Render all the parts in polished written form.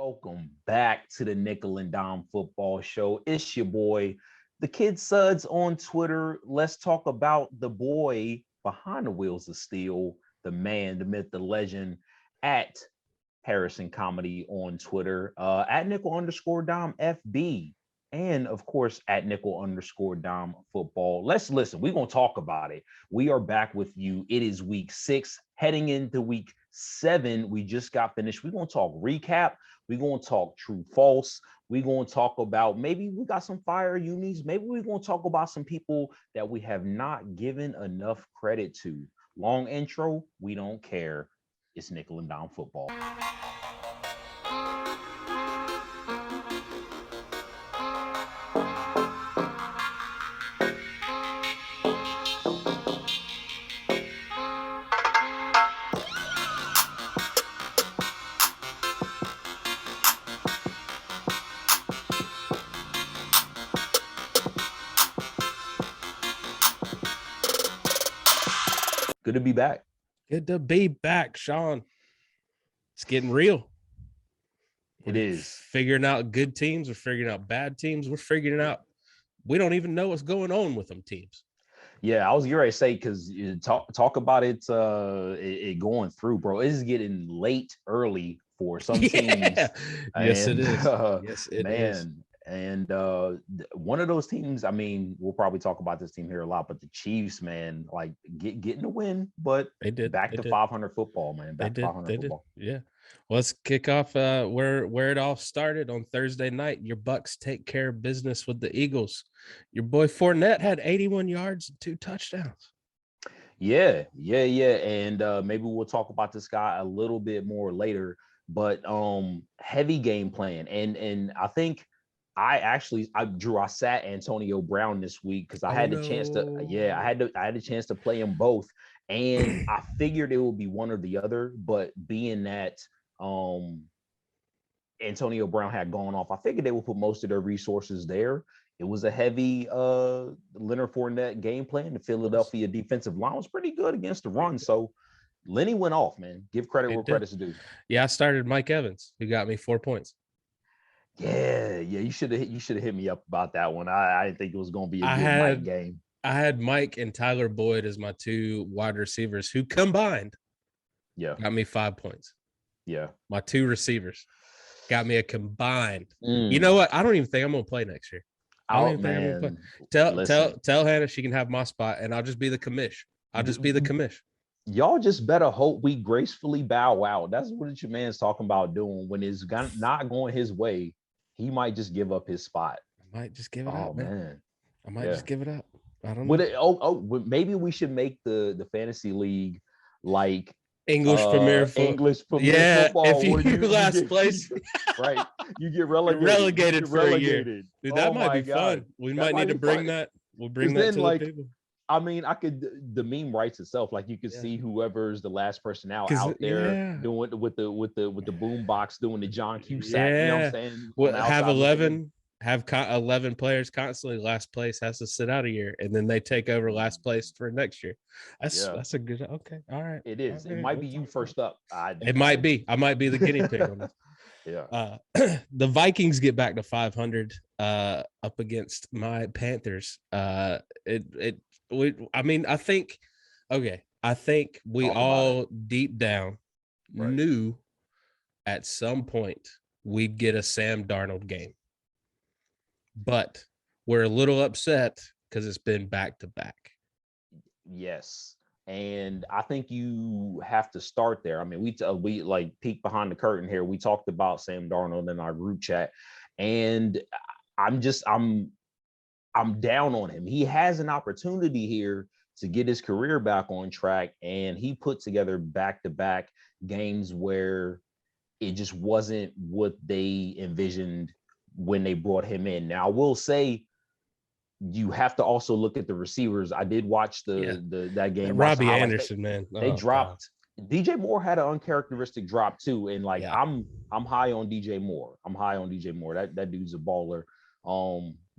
Welcome back to the Nickel and Dime Football Show. It's your boy, the kid Suds on Twitter. Let's talk about the boy behind the wheels of steel, the man, the myth, the legend at Harrison Comedy on Twitter, at nickel_dime FB, and of course at nickel_dime football. Let's listen. We're going to talk about it. We are back with you. It is week 6, heading into week 7. We just got finished. We're going to talk recap. We're going to talk true false. We're going to talk about maybe we got some fire unis. Maybe we're going to talk about some people that we have not given enough credit to. Long intro. We don't care. It's Nickel and Dime Football. Good to be back. Good to be back, Shawn. It's getting real. It is. Figuring out good teams. We're figuring out bad teams. We're figuring out we don't even know what's going on with them teams. Yeah, I was getting ready to say, because talk about it, it going through, bro. It is getting late early for some teams. Yes, it is. Yes, it is. And one of those teams, I mean, we'll probably talk about this team here a lot, but the Chiefs, man, like getting a win, but they did back to 500 football, man. Back to 500 football. Yeah. Well, let's kick off where it all started on Thursday night. Your Bucks take care of business with the Eagles. Your boy Fournette had 81 yards and 2 touchdowns. Yeah. And maybe we'll talk about this guy a little bit more later, but heavy game plan. And I think I sat Antonio Brown this week because I had the chance to, I had the chance to play them both. And I figured it would be one or the other, but being that Antonio Brown had gone off, I figured they would put most of their resources there. It was a heavy Leonard Fournette game plan. The Philadelphia defensive line was pretty good against the run. So Lenny went off, man. Give credit where credit's due. Yeah, I started Mike Evans, who got me 4 points. Yeah. You should have hit me up about that one. I didn't think it was going to be a good Mike game. I had Mike and Tyler Boyd as my 2 wide receivers who combined got me 5 points. Yeah. My 2 receivers got me a combined. You know what? I don't even think I'm going to play next year. I don't even think I'm going to play. Tell Hannah she can have my spot, and I'll just be the commish. I'll just be the commish. Y'all just better hope we gracefully bow out. That's what your man's talking about doing. When it's not going his way, he might just give up his spot. I might just give it up, man. I might just give it up. I don't know. Maybe we should make the fantasy league like English Premier football. If you last place, right? You get relegated. Dude, that might be fun. We might need to bring that. We'll bring that to the people. I mean, the meme writes itself. Like you could see whoever's the last person out there doing with the boom box, doing the John Cusack. You know what I'm saying? Well, have 11 players constantly. Last place has to sit out a year, and then they take over last place for next year. That's a good. Okay, all right. It is. It might be you first up. It might be. I might be the guinea pig on this. Yeah. The Vikings get back to 500 up against my Panthers. I think we all deep down knew at some point we'd get a Sam Darnold game. But we're a little upset because it's been back to back. Yes. And I think you have to start there. I mean, we like peek behind the curtain here. We talked about Sam Darnold in our group chat, and I'm down on him. He has an opportunity here to get his career back on track, and he put together back-to-back games where it just wasn't what they envisioned when they brought him in. Now, I will say you have to also look at the receivers. I did watch that game. Robbie Anderson, man. They dropped. God. DJ Moore had an uncharacteristic drop too, and I'm high on DJ Moore. That dude's a baller.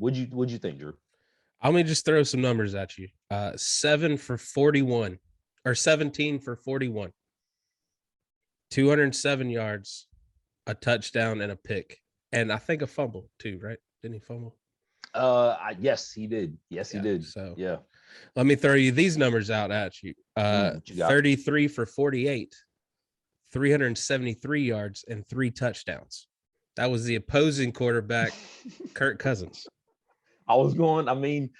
What'd you think, Drew? I'm gonna just throw some numbers at you. 7 for 41, or 17 for 41, 207 yards, a touchdown, and a pick, and I think a fumble too, right? Didn't he fumble? Yes, he did. Yes, he did. So yeah. Let me throw you these numbers out at you. 33 for 48, 373 yards, and 3 touchdowns. That was the opposing quarterback, Kirk Cousins. I mean,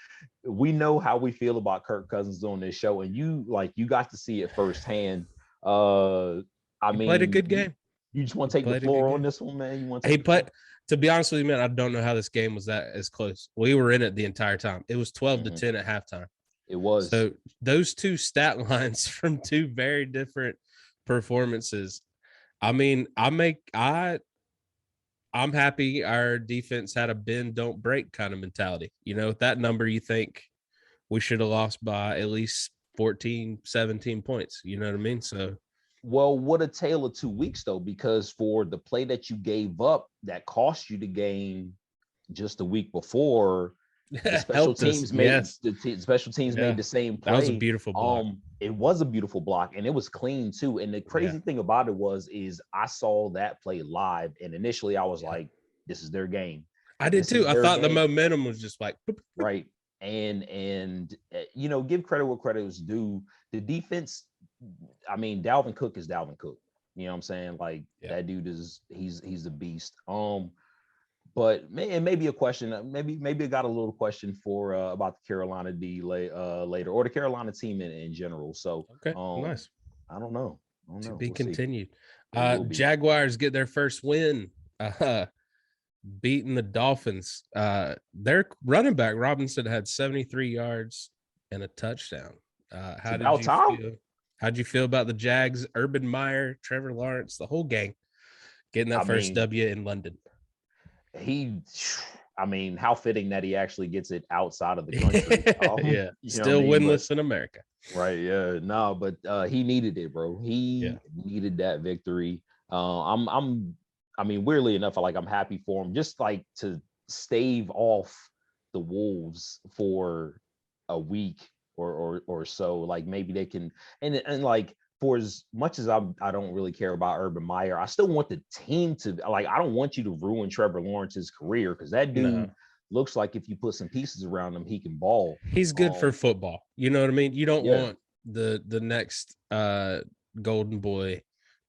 we know how we feel about Kirk Cousins on this show, and you got to see it firsthand. He played a good game. You just want to take the floor on this one, man? You want to take to be honest with you, man, I don't know how this game was that as close. We were in it the entire time. It was 12-10 at halftime. It was. So those two stat lines from two very different performances. I mean, I'm happy our defense had a bend, don't break kind of mentality. You know, with that number, you think we should have lost by at least 14, 17 points. You know what I mean? So, well, what a tale of 2 weeks, though, because for the play that you gave up that cost you the game just a week before, the special teams made special teams made the same play. That was a beautiful block. It was a beautiful block, and it was clean too. And the crazy thing about it is I saw that play live, and initially I was like, "This is their game." I did too. I thought the momentum was just like right. And you know, give credit where credit is due. The defense, I mean, Dalvin Cook is Dalvin Cook. You know what I'm saying? Like that dude he's a beast. But maybe a question, maybe I got a little question for about the Carolina D later, or the Carolina team in general. So nice. I don't know. To be continued. Jaguars get their first win, beating the Dolphins. Their running back Robinson had 73 yards and a touchdown. How'd you feel about the Jags? Urban Meyer, Trevor Lawrence, the whole gang getting that first W in London. How fitting that he actually gets it outside of the country. Still winless in America. Right. Yeah. No, but he needed it, bro. He needed that victory. Weirdly enough, I'm happy for him. Just like to stave off the Wolves for a week or so. Like maybe they can and like. For as much as I don't really care about Urban Meyer, I still want the team to I don't want you to ruin Trevor Lawrence's career, because that dude looks like if you put some pieces around him, he can ball. He's good for football. You know what I mean? You don't want the next golden boy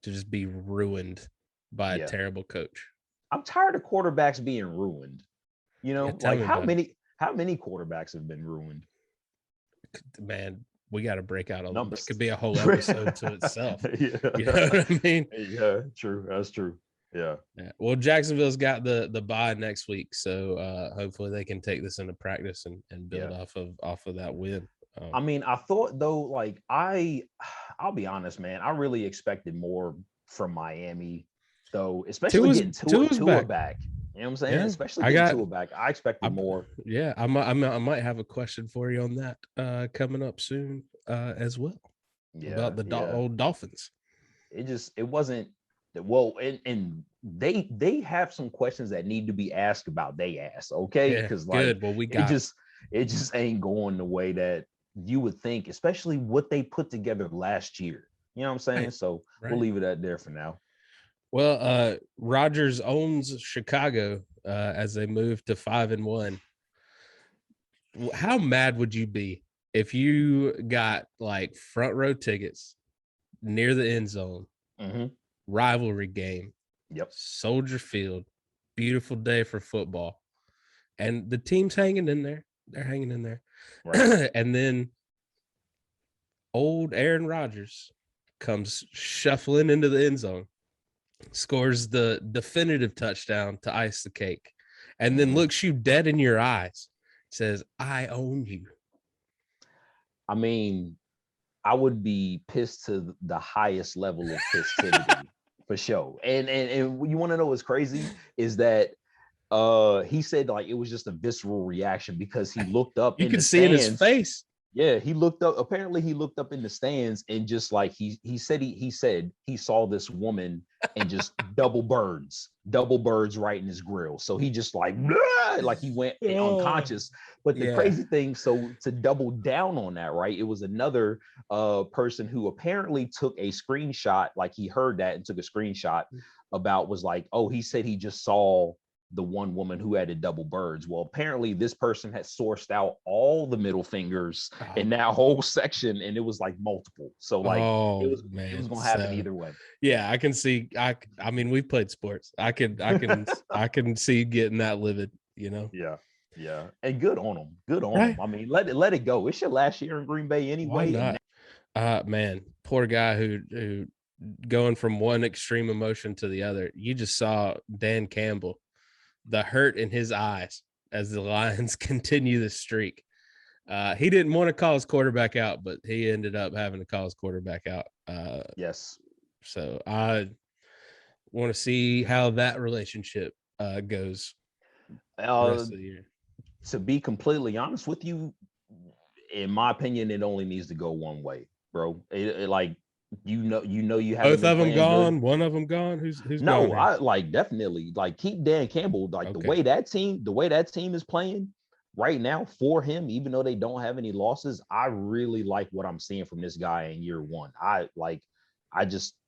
to just be ruined by a terrible coach. I'm tired of quarterbacks being ruined. You know, how many quarterbacks have been ruined? Man, we got to break out a little. It could be a whole episode to itself. You know what I mean? Yeah, true. That's true. Yeah. Well, Jacksonville's got the bye next week, so hopefully they can take this into practice and build off of that win. I thought though, I'll be honest, man, I really expected more from Miami, though, especially getting Tua back. You know what I'm saying? Yeah, especially getting Tua back. I expected more. Yeah, I might have a question for you on that coming up soon as well. About the old Dolphins. It wasn't well, and they have some questions that need to be asked about. They asked, okay, because it just ain't going the way that you would think, especially what they put together last year. You know what I'm saying? Right. So we'll leave it at there for now. Well, Rodgers owns Chicago as they move to 5-1. How mad would you be if you got front row tickets near the end zone, rivalry game, Soldier Field, beautiful day for football, and the team's hanging in there? They're hanging in there. Right. And then old Aaron Rodgers comes shuffling into the end zone, scores the definitive touchdown to ice the cake, and then looks you dead in your eyes, says, "I own you." I mean, I would be pissed to the highest level of festivity for sure. And you want to know what's crazy is that he said it was just a visceral reaction because he looked up. You could see in his face. Yeah, he looked up. Apparently, he looked up in the stands and just he said he saw this woman and just double birds right in his grill. So he just he went unconscious. But the crazy thing, so to double down on that, right? It was another person who apparently took a screenshot. He heard that and took a screenshot about was like, oh, he said he just saw the one woman who had the double birds. Well, apparently this person had sourced out all the middle fingers in that whole section, and it was like multiple. So like it was gonna happen either way. Yeah, I can see. I mean, we've played sports. I can see getting that livid. You know. Yeah, and good on them. Good on them. I mean, let it go. It's your last year in Green Bay anyway. Why not? Man, poor guy who going from one extreme emotion to the other. You just saw Dan Campbell, the hurt in his eyes as the Lions continue the streak. He didn't want to call his quarterback out, but he ended up having to call his quarterback out. Yes. So I want to see how that relationship goes the rest of the year. To be completely honest with you, in my opinion, it only needs to go one way, bro. You have both of them gone, good. One of them gone. Who's no? Gone I like definitely like keep Dan Campbell. Like the way that team is playing right now for him, even though they don't have any losses, I really like what I'm seeing from this guy in year one.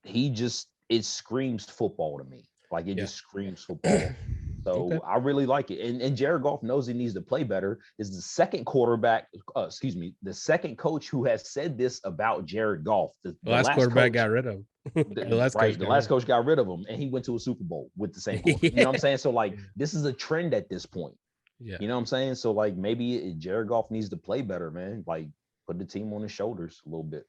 It screams football to me. Like it just screams football. So I really like it. And Jared Goff knows he needs to play better. Is the second the second coach who has said this about Jared Goff. The last quarterback got rid of him. The last coach got rid of him, and he went to a Super Bowl with the same quarterback. You know what I'm saying? So like this is a trend at this point. Yeah. You know what I'm saying? So like maybe Jared Goff needs to play better, man. Like put the team on his shoulders a little bit.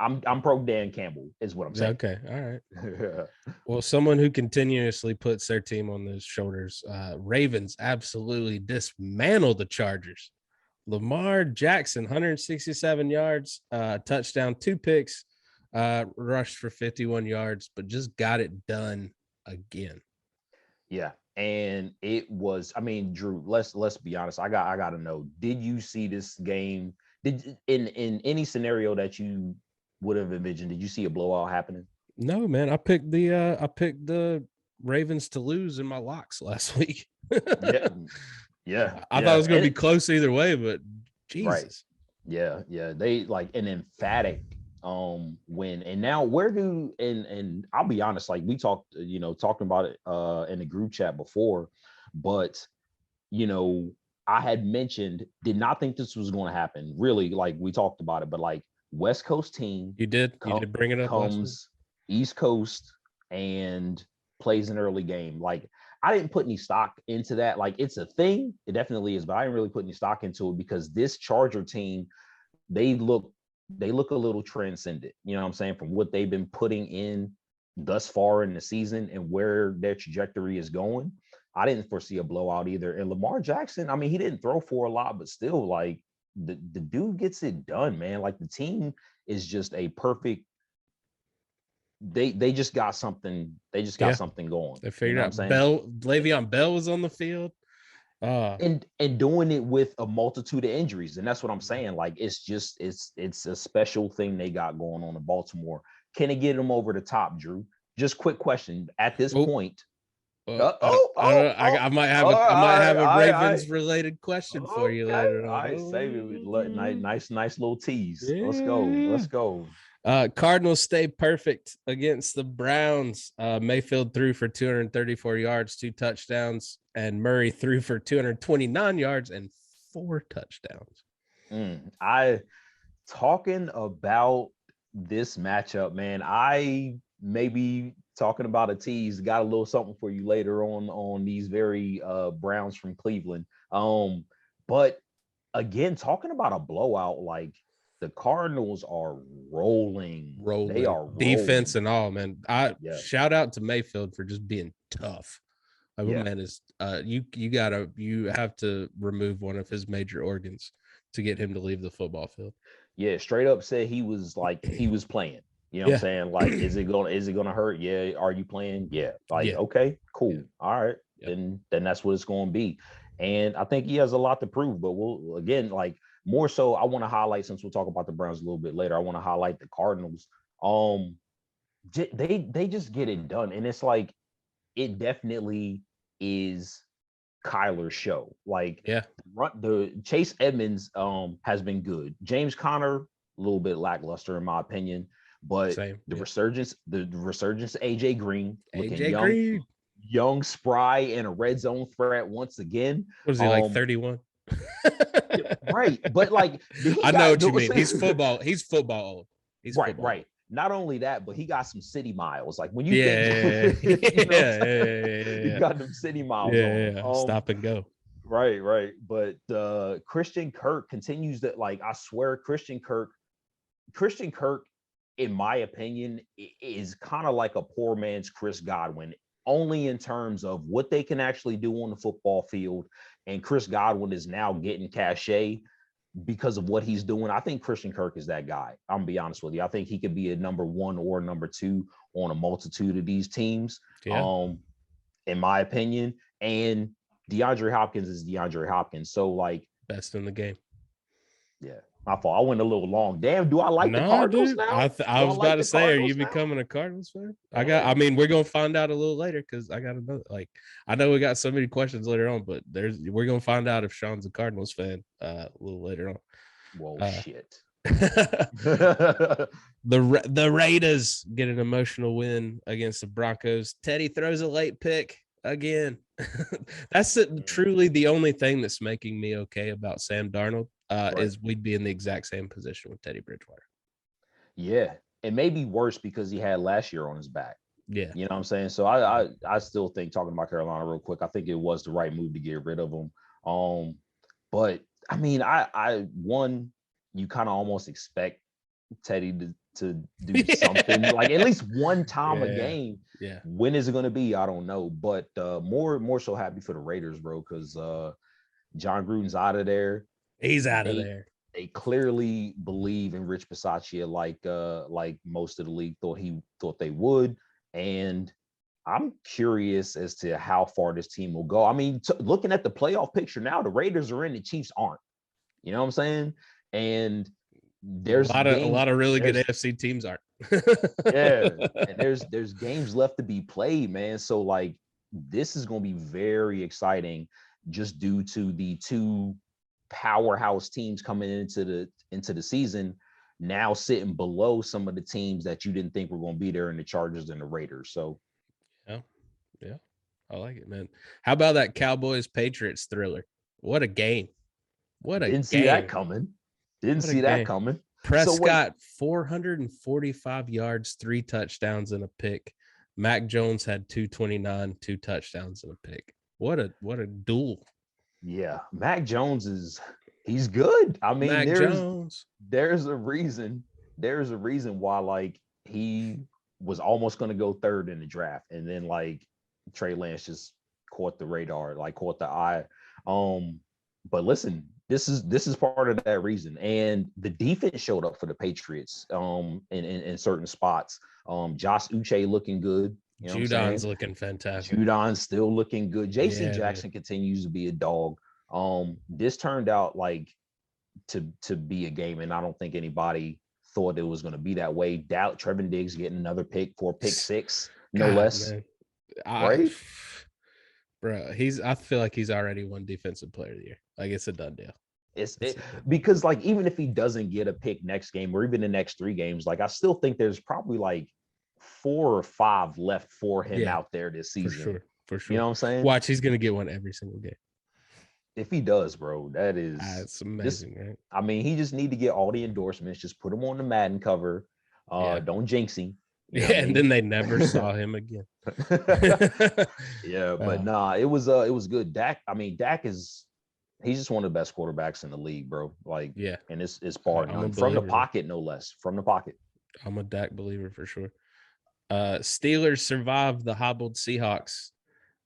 I'm pro Dan Campbell is what I'm saying. Okay. All right. Well, someone who continuously puts their team on those shoulders, Ravens absolutely dismantled the Chargers. Lamar Jackson, 167 yards, touchdown, 2 picks, rushed for 51 yards, but just got it done again. Yeah. And it was, I mean, Drew, let's be honest. I gotta know, did you see this game? Did in any scenario that you would have envisioned, did you see a blowout happening? No, man. I picked the Ravens to lose in my locks last week. Yeah. I thought it was going to be close either way, but Jesus. Right. Yeah. They like an emphatic win. And now and I'll be honest, like we talked, talking about it in the group chat before, but I had mentioned, did not think this was going to happen. Really, like we talked about it, but like West Coast team. You did bring it up. Comes East Coast and plays an early game. Like I didn't put any stock into that. Like it's a thing. It definitely is, but I didn't really put any stock into it because this Charger team, they look a little transcendent. You know what I'm saying? From what they've been putting in thus far in the season and where their trajectory is going. I didn't foresee a blowout either. And Lamar Jackson, I mean, he didn't throw for a lot, but still like, the dude gets it done, man. Like the team is just a perfect. They just got something. They just got something going. They figured out. Le'Veon Bell was on the field, and doing it with a multitude of injuries, and that's what I'm saying. Like it's a special thing they got going on in Baltimore. Can it get them over the top, Drew? Just quick question at this point. I might have a Ravens related question for you later on. All right, save it. Nice little tease. Yeah. Let's go. Cardinals stay perfect against the Browns. Mayfield threw for 234 yards, 2 touchdowns, and Murray threw for 229 yards and 4 touchdowns. Talking about this matchup, man, I maybe talking about a tease, got a little something for you later on these very Browns from Cleveland. But again, talking about a blowout, like the Cardinals are rolling. They are rolling. Defense and all, man. Shout out to Mayfield for just being tough. Man is you have to remove one of his major organs to get him to leave the football field. Yeah, straight up said he was playing. You know what I'm saying? Like, is it gonna hurt? Yeah. Are you playing? Yeah. Okay, cool. Yeah. All right. Yeah. Then that's what it's gonna be. And I think he has a lot to prove, but we'll again, like more so, I want to highlight, since we'll talk about the Browns a little bit later, I want to highlight the Cardinals. They just get it done. And it's like, it definitely is Kyler's show. Like the Chase Edmonds has been good. James Conner, a little bit lackluster in my opinion. But the resurgence of AJ Green, looking young, spry, and a red zone threat once again. Was he like 31? Right, but like I know what you mean. He's football old. He's right. Not only that, but he got some city miles. Like when you he got them city miles on. Stop and go. Right. But Christian Kirk continues to, like, I swear, Christian Kirk, in my opinion, is kind of like a poor man's Chris Godwin, only in terms of what they can actually do on the football field. And Chris Godwin is now getting cachet because of what he's doing. I think Christian Kirk is that guy. I'm gonna be honest with you. I think he could be a number 1 or number 2 on a multitude of these teams. In my opinion. And DeAndre Hopkins is DeAndre Hopkins. So, like, best in the game. Yeah, my fault. I went a little long. Damn, do I like the Cardinals now? I was about to say, are you becoming a Cardinals fan? I mean, we're gonna find out a little later because I got another. Like, I know we got so many questions later on, but we're gonna find out if Sean's a Cardinals fan a little later on. Whoa, shit. The Raiders get an emotional win against the Broncos. Teddy throws a late pick again. That's truly the only thing that's making me okay about Sam Darnold. Is we'd be in the exact same position with Teddy Bridgewater. Yeah, it may be worse because he had last year on his back. Yeah, you know what I'm saying. So I still think, talking about Carolina real quick, I think it was the right move to get rid of him. But I mean, you kind of almost expect Teddy to do something like at least one time a game. Yeah. When is it going to be? I don't know. But more so happy for the Raiders, bro, because John Gruden's out of there. He's out of there. They clearly believe in Rich Bisaccia like most of the league thought they would. And I'm curious as to how far this team will go. I mean, looking at the playoff picture now, the Raiders are in, the Chiefs aren't. You know what I'm saying? And there's a lot of really good AFC teams aren't. Yeah, and there's games left to be played, man. So, like, this is going to be very exciting, just due to the two powerhouse teams coming into the season now sitting below some of the teams that you didn't think were going to be there in the Chargers and the Raiders. So, yeah, I like it, man. How about that Cowboys Patriots thriller? What a game! Didn't see that coming. Prescott, 445 yards, 3 touchdowns and a pick. Mac Jones had 229, 2 touchdowns and a pick. What a duel. Yeah, Mac Jones he's good. I mean, there's a reason why, like, he was almost going to go third in the draft, and then, like, Trey Lance just caught the radar, like caught the eye. But listen, this is part of that reason. And the defense showed up for the Patriots in certain spots. Josh Uche looking good. You know Judon's looking fantastic. Judon's still looking good. JC Jackson continues to be a dog. This turned out like to be a game, and I don't think anybody thought it was going to be that way. Trevin Diggs getting another pick for pick 6, no less. Man. Right? Bro, I feel like he's already won Defensive Player of the Year. Like, it's a done deal. Because, like, even if he doesn't get a pick next game or even the next 3 games, like, I still think there's probably like 4 or 5 left for him out there this season. For sure. You know what I'm saying? Watch, he's going to get one every single game. If he does, bro, that's amazing, right? I mean, he just need to get all the endorsements. Just put him on the Madden cover. Don't jinx him. And then they never saw him again. Yeah, but nah, it was good. Dak he's just one of the best quarterbacks in the league, bro. Like, and it's bar none. From the pocket, no less. From the pocket. I'm a Dak believer for sure. Steelers survived the hobbled Seahawks.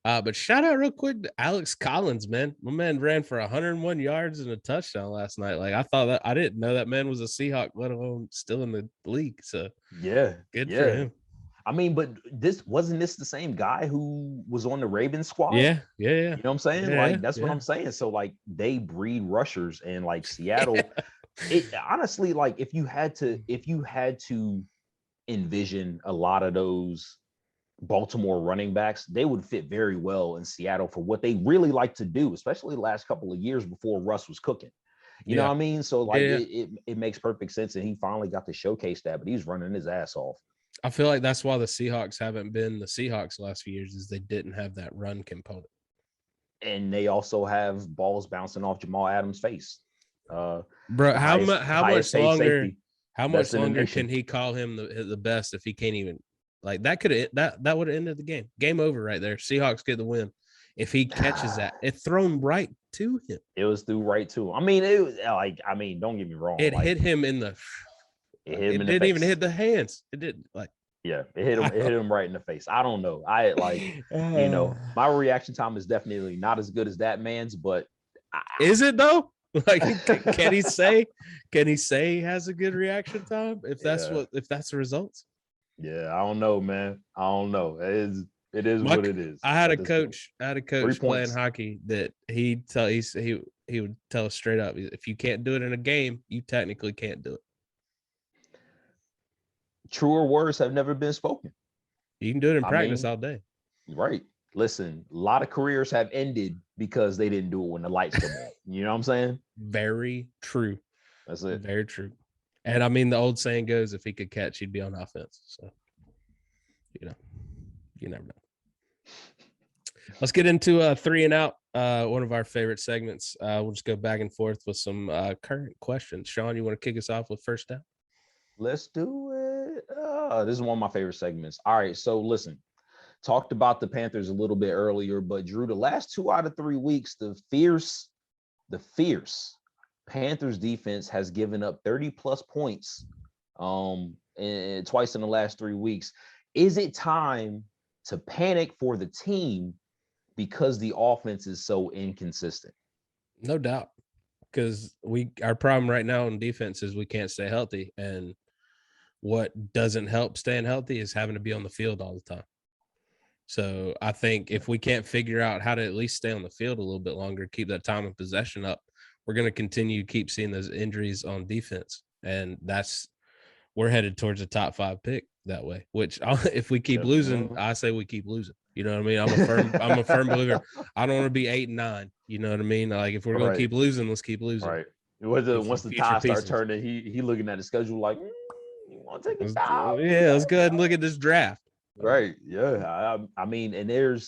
But shout out real quick to Alex Collins, man. My man ran for 101 yards and a touchdown last night. Like, I didn't know that man was a Seahawk, let alone still in the league. So good for him. I mean, but wasn't this the same guy who was on the Ravens squad? Yeah. You know what I'm saying? Like, that's what I'm saying. So, like, they breed rushers, and like Seattle, it honestly, like, if you had to envision a lot of those Baltimore running backs, they would fit very well in Seattle for what they really like to do, especially the last couple of years before Russ was cooking. You know what I mean? So like it makes perfect sense, and he finally got to showcase that, but he's running his ass off. I feel like that's why the Seahawks haven't been the Seahawks the last few years, is they didn't have that run component. And they also have balls bouncing off Jamal Adams' face. Bro, how much longer can he call him the best if he can't even, like, that would have ended the game. Game over right there. Seahawks get the win. If he catches that, it's thrown right to him. It was through right to him. I mean, it was like, I mean, don't get me wrong. It hit him in the. It didn't even hit the hands. It didn't, like. Yeah, it hit him. It hit him right in the face. I don't know. I like, you know, my reaction time is definitely not as good as that man's, but is it though? Like, can he say he has a good reaction time if that's the results? Yeah, I don't know, man. I don't know. It is what it is. I had a coach playing hockey that he would tell us straight up, if you can't do it in a game, you technically can't do it. Truer words have never been spoken. You can do it in practice all day. Right. Listen, a lot of careers have ended because they didn't do it when the lights come on. You know what I'm saying? Very true. That's it. Very true. And I mean, the old saying goes, if he could catch, he'd be on offense. So, you know, you never know. Let's get into 3 and Out, one of our favorite segments. We'll just go back and forth with some current questions. Shawn, you want to kick us off with first down? Let's do it. This is one of my favorite segments. All right, so listen. Talked about the Panthers a little bit earlier, but Drew, the last 2 out of 3 weeks, the fierce Panthers defense has given up 30+ points and twice in the last 3 weeks. Is it time to panic for the team because the offense is so inconsistent? No doubt, because our problem right now in defense is we can't stay healthy, and what doesn't help staying healthy is having to be on the field all the time. So I think if we can't figure out how to at least stay on the field a little bit longer, keep that time of possession up, we're going to continue to keep seeing those injuries on defense. And we're headed towards a top 5 pick that way, which if we keep losing, I say we keep losing. You know what I mean? I'm a firm believer. I don't want to be 8 and 9. You know what I mean? Like, if we're going to keep losing, let's keep losing. Right. Once the tide starts turning, he looking at the schedule like, you want to take a stop? Yeah, let's go ahead and look at this draft. Right. Yeah. I mean, and you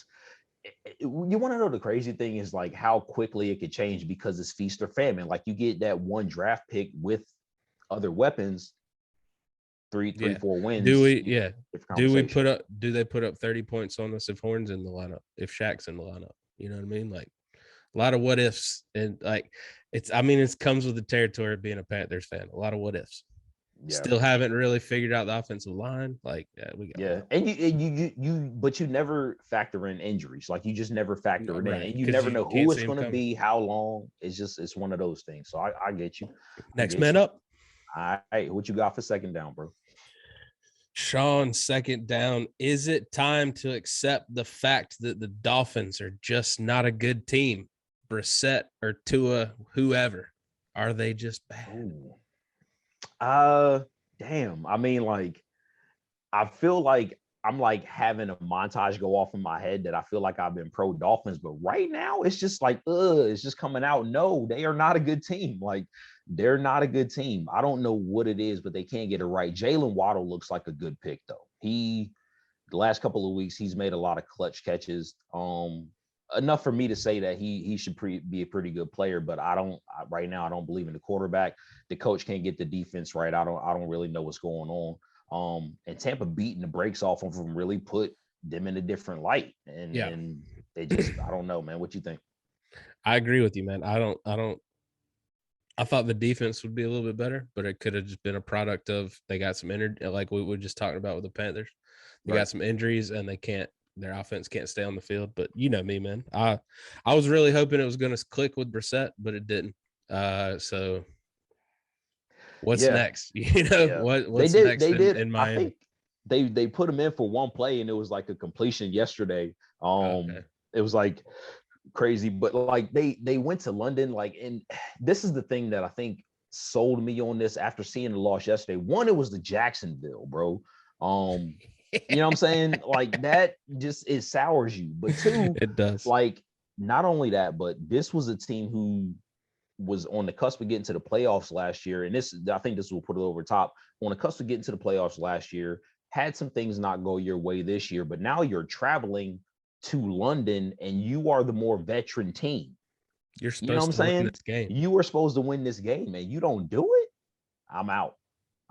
want to know the crazy thing is like how quickly it could change because it's feast or famine. Like, you get that one draft pick with other weapons, 4 wins. Do they put up 30 points on us if Horn's in the lineup, if Shaq's in the lineup? You know what I mean? Like, a lot of what ifs, and like it comes with the territory of being a Panthers fan. A lot of what ifs. Yeah. Still haven't really figured out the offensive line. Like, and you never factor in injuries. Like, you just never factor it in, and you never know who it's going to be, how long. It's one of those things. So I get you. Next man up. All right, what you got for second down, bro? Shawn, second down. Is it time to accept the fact that the Dolphins are just not a good team? Brissett or Tua, whoever, are they just bad? Ooh. Damn. I mean, like, I feel like I'm like having a montage go off in my head that I feel like I've been pro Dolphins, but right now it's just like, it's just coming out. No, they are not a good team. Like, they're not a good team. I don't know what it is, but they can't get it right. Jalen Waddle looks like a good pick though. The last couple of weeks, he's made a lot of clutch catches. Enough for me to say that he should be a pretty good player, but right now I don't believe in the quarterback. The coach can't get the defense right. I don't really know what's going on. And Tampa beating the brakes off of them really put them in a different light. And they just, I don't know, man. What you think? I agree with you, man. I thought the defense would be a little bit better, but it could have just been a product of they got some injury, like we were just talking about with the Panthers. They got some injuries and their offense can't stay on the field. But you know me, man. I was really hoping it was going to click with Brissett, but it didn't. So what's next? You know, what's next in Miami? I think they put him in for one play and it was like a completion yesterday. It was like crazy, but like they went to London, like, and this is the thing that I think sold me on this after seeing the loss yesterday. One, it was the Jacksonville, bro. You know what I'm saying? Like, that just, it sours you. But two, it does. Like, not only that, but this was a team who was on the cusp of getting to the playoffs last year, and I think this will put it over top, on the cusp of getting to the playoffs last year, had some things not go your way this year, but now you're traveling to London and you are the more veteran team. You're supposed to win this game. You were supposed to win this game, and you don't do it. I'm out.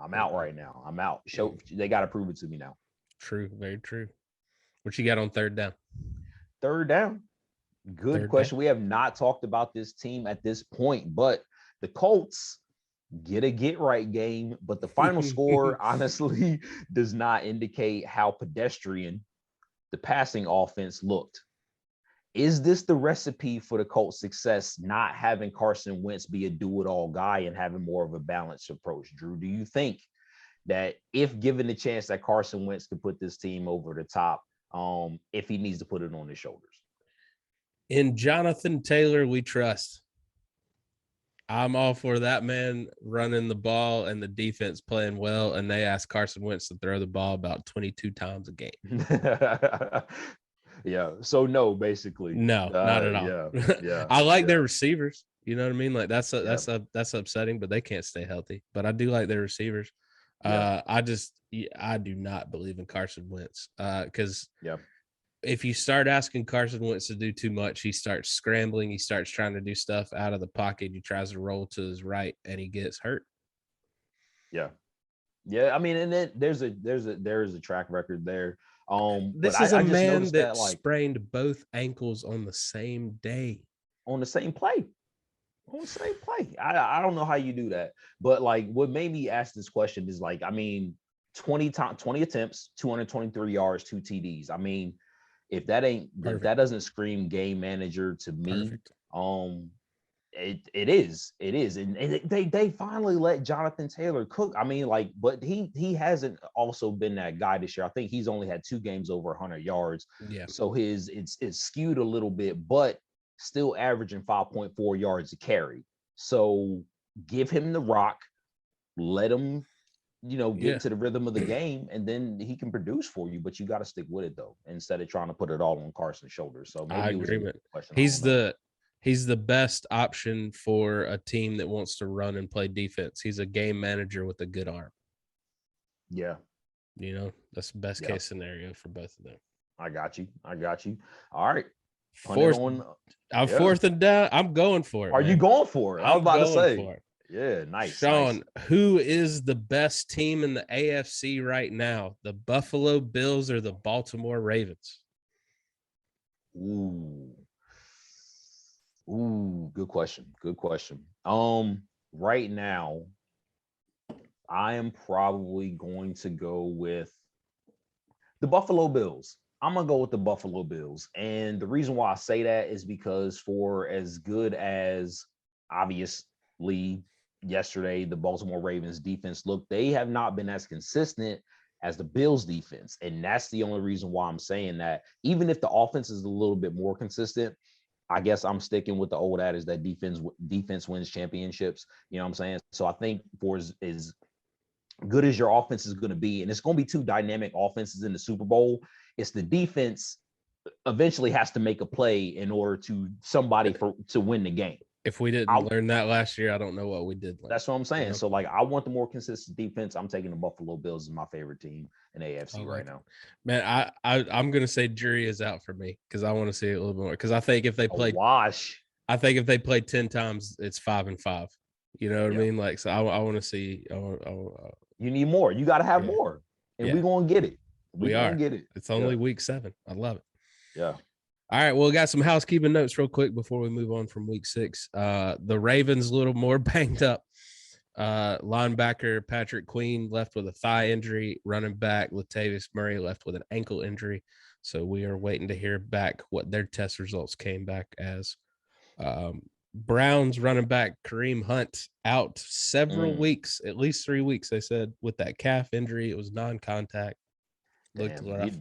I'm out right now. I'm out. They got to prove it to me now. True. Very true. What you got on third down? Third down. Good question. We have not talked about this team at this point, but the Colts get a get-right game, but the final score honestly does not indicate how pedestrian the passing offense looked. Is this the recipe for the Colts' success, not having Carson Wentz be a do-it-all guy and having more of a balanced approach? Drew, do you think that if given the chance that Carson Wentz could put this team over the top, if he needs to put it on his shoulders? In Jonathan Taylor, we trust. I'm all for that man running the ball and the defense playing well, and they ask Carson Wentz to throw the ball about 22 times a game. Yeah. So no, basically. No, not at all. Yeah. I like their receivers. You know what I mean? Like that's upsetting, but they can't stay healthy. But I do like their receivers. I do not believe in Carson Wentz because if you start asking Carson Wentz to do too much, he starts scrambling. He starts trying to do stuff out of the pocket. He tries to roll to his right, and he gets hurt. Yeah. I mean, and then there is a track record there. This is a man that sprained both ankles on the same day, on the same play. I don't know how you do that, but like what made me ask this question is like, I mean, 20 attempts, 223 yards, 2 TDs. I mean, if that doesn't scream game manager to me, it is. And they finally let Jonathan Taylor cook. I mean, like, but he hasn't also been that guy this year. I think he's only had 2 games over 100 yards. Yeah. So it's skewed a little bit, but still averaging 5.4 yards a carry. So give him the rock, let him, get into the rhythm of the game, and then he can produce for you. But you got to stick with it though, instead of trying to put it all on Carson's shoulders. So maybe I agree with he's the best option for a team that wants to run and play defense. He's a game manager with a good arm. Yeah. That's the best case scenario for both of them. I got you. All right. Fourth and down. I'm going for it. Are you going for it? I was about to say. For it. Yeah, nice. Sean, who is the best team in the AFC right now? The Buffalo Bills or the Baltimore Ravens? Ooh, good question. Right now, I am probably going to go with the Buffalo Bills. I'm going to go with the Buffalo Bills. And the reason why I say that is because for as good as obviously yesterday the Baltimore Ravens defense looked, they have not been as consistent as the Bills defense. And that's the only reason why I'm saying that. Even if the offense is a little bit more consistent, I guess I'm sticking with the old adage that defense wins championships. You know what I'm saying? So I think for as good as your offense is going to be, and it's going to be 2 dynamic offenses in the Super Bowl, it's the defense eventually has to make a play in order to win the game. If we didn't learn that last year, I don't know what we did. That's what I'm saying. So like, I want the more consistent defense. I'm taking the Buffalo Bills as my favorite team in AFC right now. Man, I'm going to say jury is out for me because I want to see it a little bit more. Because I think if they play 10 times, it's 5-5. You know what I mean? Like, so I want to see. You need more. You got to have more, and we're gonna get it. We are. Get it. It's only week 7. I love it. Yeah. All right. Well, we got some housekeeping notes real quick before we move on from week 6. The Ravens a little more banged up. Linebacker Patrick Queen left with a thigh injury. Running back Latavius Murray left with an ankle injury. So we are waiting to hear back what their test results came back as. Browns running back Kareem Hunt out several weeks, at least 3 weeks, they said, with that calf injury. It was non-contact. Looked rough.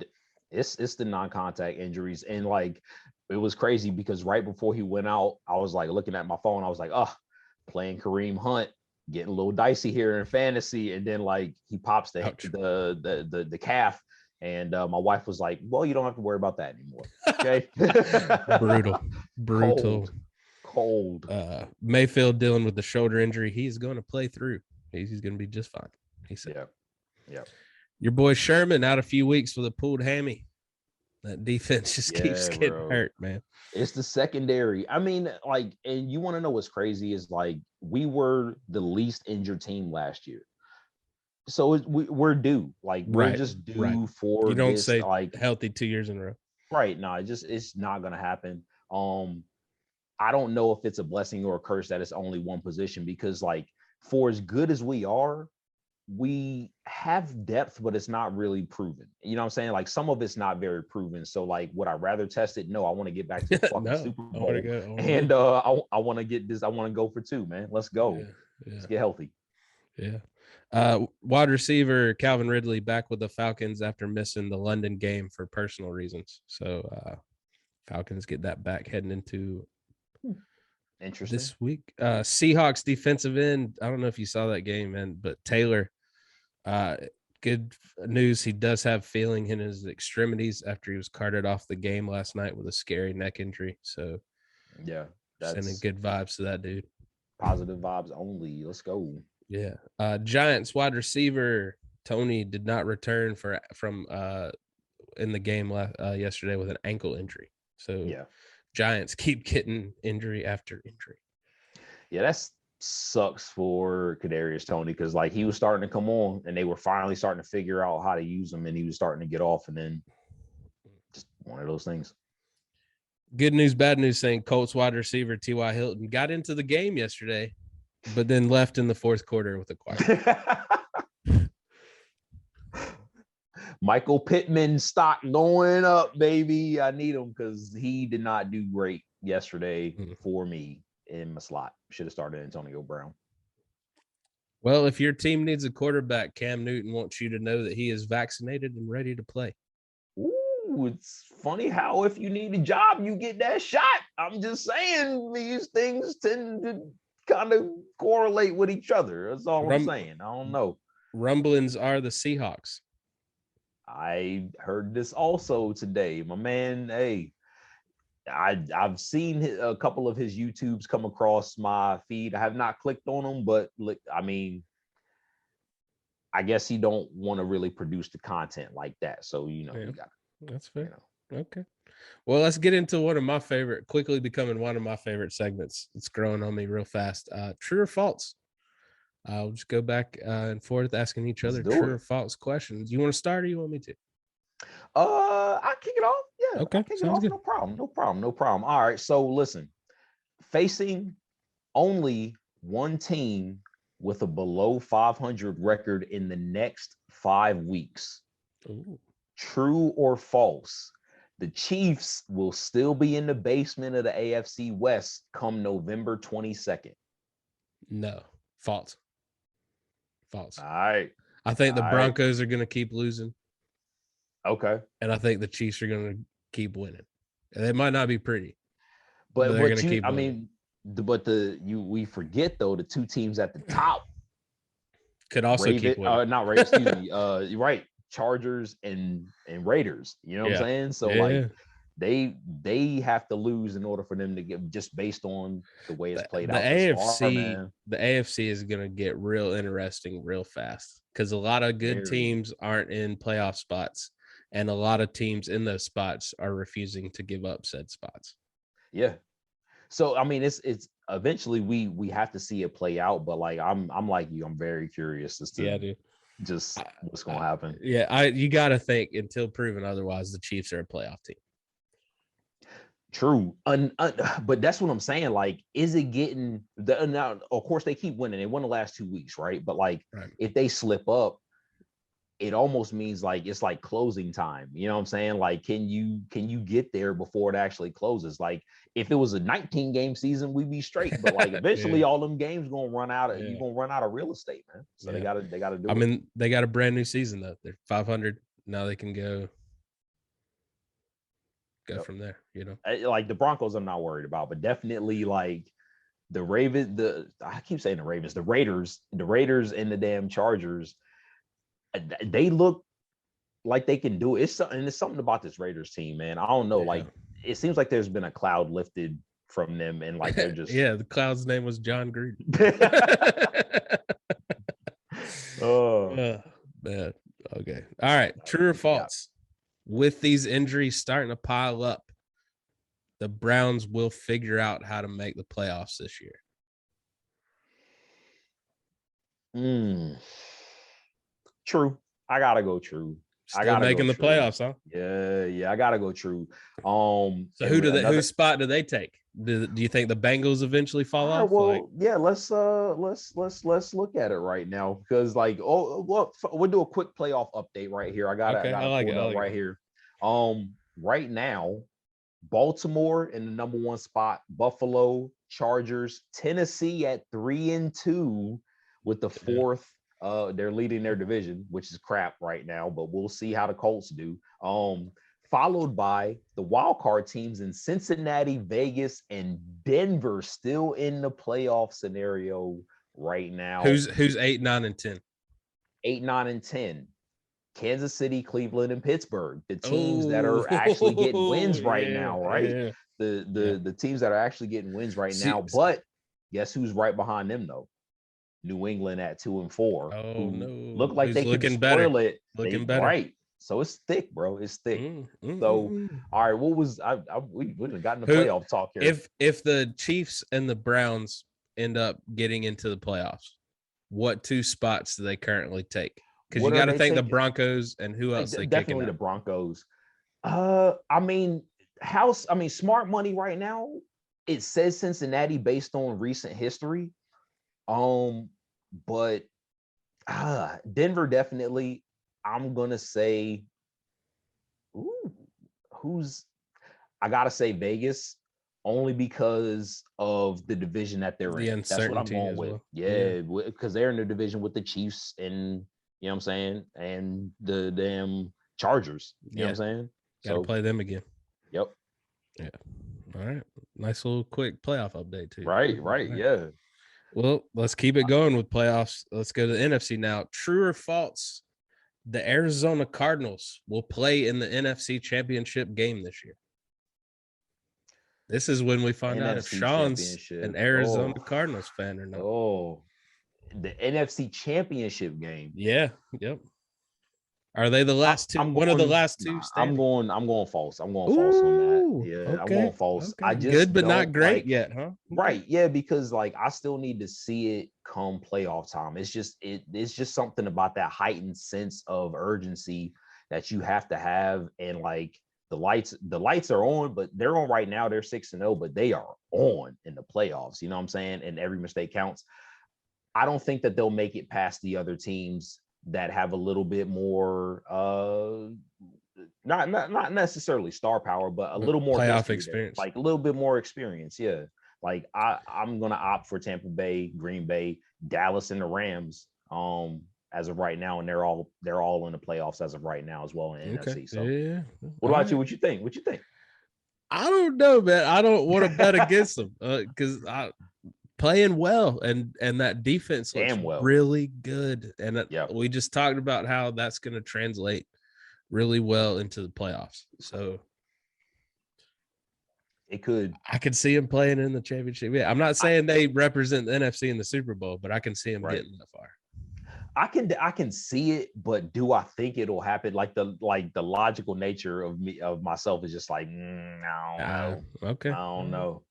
It's the non-contact injuries. And like, it was crazy because right before he went out, I was like looking at my phone. I was like, playing Kareem Hunt, getting a little dicey here in fantasy. And then like he pops the calf. And my wife was like, well, you don't have to worry about that anymore. Okay. Brutal. Cold. Mayfield dealing with the shoulder injury. He's going to play through. He's going to be just fine. He said. Yeah. Your boy Sherman out a few weeks with a pulled hammy. That defense just keeps getting hurt, man. It's the secondary. I mean, like, and you want to know what's crazy is like we were the least injured team last year. So we're due. Like we're just due for you don't this, say like healthy 2 years in a row. Right. No, it's not gonna happen. I don't know if it's a blessing or a curse that it's only one position because like for as good as we are, we have depth, but it's not really proven. You know what I'm saying? Like some of it's not very proven. So like, would I rather test it? No, I want to get back to the fucking Super Bowl. I want to get this. I want to go for 2, man. Let's go. Let's get healthy. Yeah. Wide receiver Calvin Ridley back with the Falcons after missing the London game for personal reasons. So Falcons get that back heading into interesting this week. Seahawks defensive end. I don't know if you saw that game, man, but Taylor. Good news. He does have feeling in his extremities after he was carted off the game last night with a scary neck injury. So, that's sending good vibes to that dude. Positive vibes only. Let's go. Yeah. Giants wide receiver Tony did not return from in the game yesterday with an ankle injury. So, Giants keep getting injury after injury. Yeah, that's sucks for Kadarius Toney because like he was starting to come on and they were finally starting to figure out how to use him and he was starting to get off and then just one of those things. Good news, bad news saying Colts wide receiver T.Y. Hilton got into the game yesterday, but then left in the fourth quarter with a quiet. Michael Pittman stock going up, baby. I need him because he did not do great yesterday for me. In my slot. Should have started Antonio Brown. Well, if your team needs a quarterback, Cam Newton wants you to know that he is vaccinated and ready to play. Ooh, it's funny how if you need a job, you get that shot. I'm just saying these things tend to kind of correlate with each other. That's all I'm saying. I don't know. Rumblings are the Seahawks. I heard this also today. My man, hey, I've seen a couple of his YouTubes come across my feed. I have not clicked on them, but I mean, I guess he don't want to really produce the content like that. So, you got that's fair. Okay. Well, let's get into quickly becoming one of my favorite segments. It's growing on me real fast. True or false? I'll just go back and forth asking each other true or false questions. You want to start or you want me to? I kick it off. Yeah. Okay. Kick it off. Good. No problem. All right. So listen, facing only one team with a below 500 record in the next 5 weeks. Ooh. True or false? The Chiefs will still be in the basement of the AFC West come November 22nd. No. False. All right. I think the Broncos are going to keep losing. Okay. And I think the Chiefs are going to keep winning. And they might not be pretty. But they're going to keep winning. We forget though the 2 teams at the top could also keep winning. Not Raiders, excuse me. You're right. Chargers and Raiders. You know what I'm saying? So they have to lose in order for them to get, just based on the way it's played out. The AFC is going to get real interesting real fast because a lot of good teams aren't in playoff spots. And a lot of teams in those spots are refusing to give up said spots. Yeah. So I mean, it's eventually we have to see it play out. But like I'm like you, I'm very curious as to just what's gonna happen. You got to think until proven otherwise, the Chiefs are a playoff team. True, but that's what I'm saying. Like, is it getting now? Of course, they keep winning. They won the last 2 weeks, right? But like, if they slip up, it almost means like it's like closing time. You know what I'm saying? Like, can you get there before it actually closes? Like, if it was a 19 game season, we'd be straight. But like, eventually, all them games gonna run out of you're gonna run out of real estate, man. So they gotta do. I mean, they got a brand new season though. They're 500 now. They can go from there. You know, like the Broncos, I'm not worried about, but definitely like the Ravens. I keep saying the Ravens, the Raiders, and the damn Chargers. They look like they can do it. It's something about this Raiders team, man. I don't know. Like, it seems like there's been a cloud lifted from them, and like they're just the cloud's name was John Gruden. Oh man. Okay. All right. True or false? With these injuries starting to pile up, the Browns will figure out how to make the playoffs this year. True. I gotta go true. Still making the playoffs, huh? Yeah, I gotta go true. So whose spot do they take? Do you think the Bengals eventually fall off? Well, yeah, let's look at it right now, because like we'll do a quick playoff update right here. I got it pulled up right here. Right now, Baltimore in the number 1 spot, Buffalo, Chargers, Tennessee at 3-2 with the 4th. They're leading their division, which is crap right now, but we'll see how the Colts do. Followed by the wild card teams in Cincinnati, Vegas, and Denver, still in the playoff scenario right now. Who's 8, 9, and 10? 8, 9, and 10. Kansas City, Cleveland, and Pittsburgh, the teams that are actually getting wins right now, right? Yeah. The teams that are actually getting wins right now. But guess who's right behind them though? New England at 2 and 4. Oh no! Look like they can spoil it. Looking better, right? So it's thick, bro. It's thick. So all right, what was we would have gotten the playoff talk here. If the Chiefs and the Browns end up getting into the playoffs, what 2 spots do they currently take? Because you got to think the Broncos and who else they definitely the Broncos. Smart money right now. It says Cincinnati based on recent history. But Denver definitely. I'm gonna say, I gotta say Vegas, only because of the division that they're in. That's what I'm going with. Yeah, because they're in the division with the Chiefs and you know what I'm saying, and the damn Chargers. You know what I'm saying? Gotta play them again. Yep. Yeah. All right. Nice little quick playoff update too. Right. Yeah. Well, let's keep it going with playoffs. Let's go to the NFC now. True or false? The Arizona Cardinals will play in the NFC Championship game this year. This is when we find out if Shawn's an Arizona Cardinals fan or not. Oh, the NFC Championship game. Yeah. Yep. Are they the last two? One of the last two. I'm going false. I'm going false on that. Yeah, I'm going false. Okay. I just good, but not great yet, huh? Right. Yeah, because like I still need to see it come playoff time. It's just something about that heightened sense of urgency that you have to have, and like the lights are on, but they're on right now. They're 6-0, but they are on in the playoffs. You know what I'm saying? And every mistake counts. I don't think that they'll make it past the other teams that have a little bit more not necessarily star power, but a little more playoff experience, like a little bit more experience. Yeah, like I'm gonna opt for Tampa Bay, Green Bay, Dallas, and the Rams as of right now, and they're all in the playoffs as of right now as well in NFC. So what about you? What you think? I don't know, man. I don't want to bet against them because I playing well, and that defense looks really good, and we just talked about how that's going to translate really well into the playoffs. So it could. I could see him playing in the championship. Yeah, I'm not saying they represent the NFC in the Super Bowl, but I can see him getting that far. I can see it, but do I think it'll happen? Like the logical nature of myself is just like, I don't know. Okay, I don't know.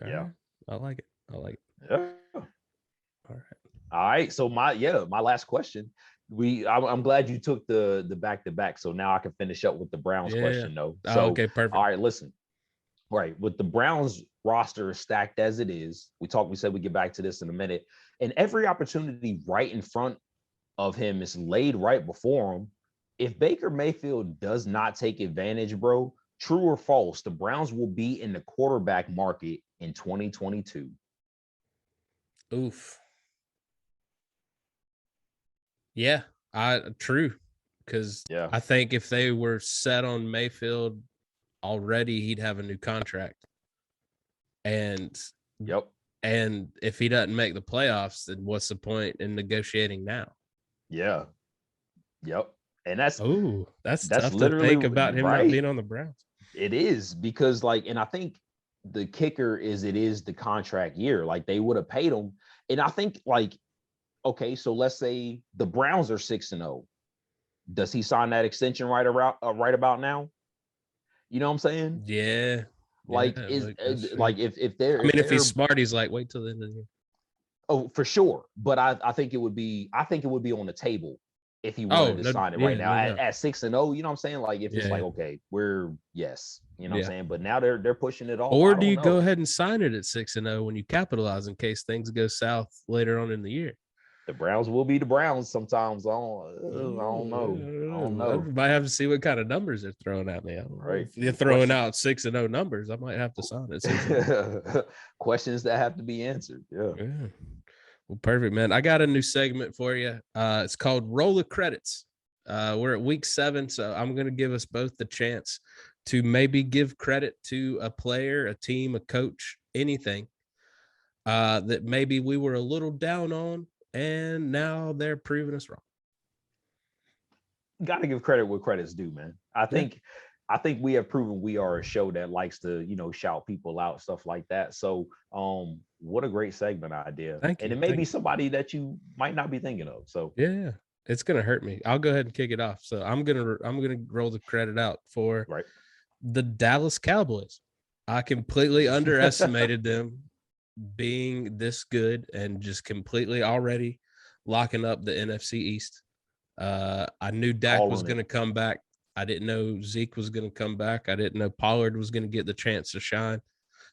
Right. I like it. Yeah. All right. So my last question. I'm glad you took the back-to-back. So now I can finish up with the Browns question though. So okay, perfect. All right, listen. Right. With the Browns roster stacked as it is, we said we'd get back to this in a minute. And every opportunity right in front of him is laid right before him. If Baker Mayfield does not take advantage, bro, true or false, the Browns will be in the quarterback market in 2022. Oof. Yeah, true. Because I think if they were set on Mayfield already, he'd have a new contract. And and if he doesn't make the playoffs, then what's the point in negotiating now? Yeah. Yep. And that's tough to think about him not being on the Browns. It is, because like, and I think the kicker is it is the contract year. Like they would have paid him. And I think like, okay, so let's say the Browns are 6-0. Does he sign that extension right about now? You know what I'm saying? Yeah. Like like if they're if he's smart, he's like, wait till the end of the year. Oh, for sure. But I think it would be on the table if he wanted to sign it right now at 6-0. You know what I'm saying? Like if it's like, okay, we're you know what I'm saying? But now they're pushing it off. Or do you go ahead and sign it at 6-0 when you capitalize in case things go south later on in the year? The Browns will be the Browns sometimes. I don't know. I might have to see what kind of numbers they're throwing at me. Right. If you're throwing out 6-0 numbers, I might have to sign it. Questions that have to be answered. Yeah. Well, perfect, man. I got a new segment for you. It's called Roll of Credits. We're at week 7, so I'm going to give us both the chance to maybe give credit to a player, a team, a coach, anything that maybe we were a little down on, and now they're proving us wrong. Got to give credit where credit's due, man. I think we have proven we are a show that likes to, shout people out, stuff like that. So, what a great segment idea. Thank you. And it may be somebody that you might not be thinking of. So yeah, it's gonna hurt me. I'll go ahead and kick it off. So I'm gonna roll the credit out for the Dallas Cowboys. I completely underestimated them being this good and just completely already locking up the NFC East. I knew Dak was going to come back. I didn't know Zeke was going to come back. I didn't know Pollard was going to get the chance to shine.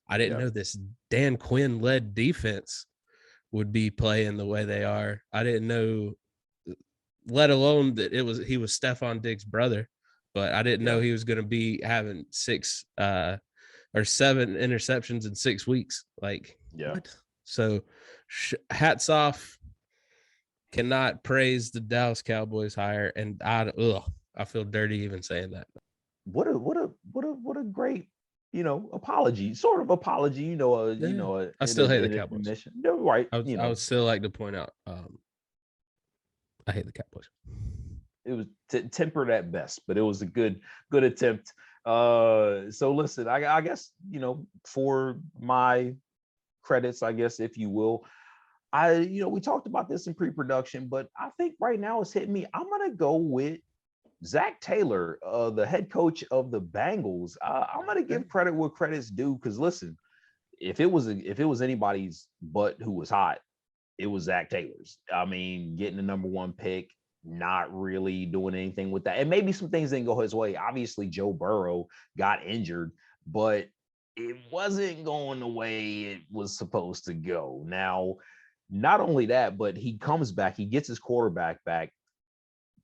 I didn't know this Dan Quinn led defense would be playing the way they are. I didn't know, let alone that he was Stephon Diggs' brother, but I didn't know he was going to be having 6 or 7 interceptions in 6 weeks. Like, what? So hats off. Cannot praise the Dallas Cowboys higher. And I feel dirty even saying that. What a great, apology, sort of apology, I still hate the Cowboys. No, right. I would still like to point out, I hate the Cowboys. It was tempered at best, but it was a good attempt. So listen, I guess, for my credits, I guess, if you will, we talked about this in pre-production, but I think right now it's hitting me. I'm going to go with Zach Taylor, the head coach of the Bengals. I'm going to give credit where credit's due. Because listen, if it was anybody's butt who was hot, it was Zach Taylor's. I mean, getting the number 1 pick, not really doing anything with that. And maybe some things didn't go his way. Obviously, Joe Burrow got injured, but it wasn't going the way it was supposed to go. Now, not only that, but he comes back, he gets his quarterback back,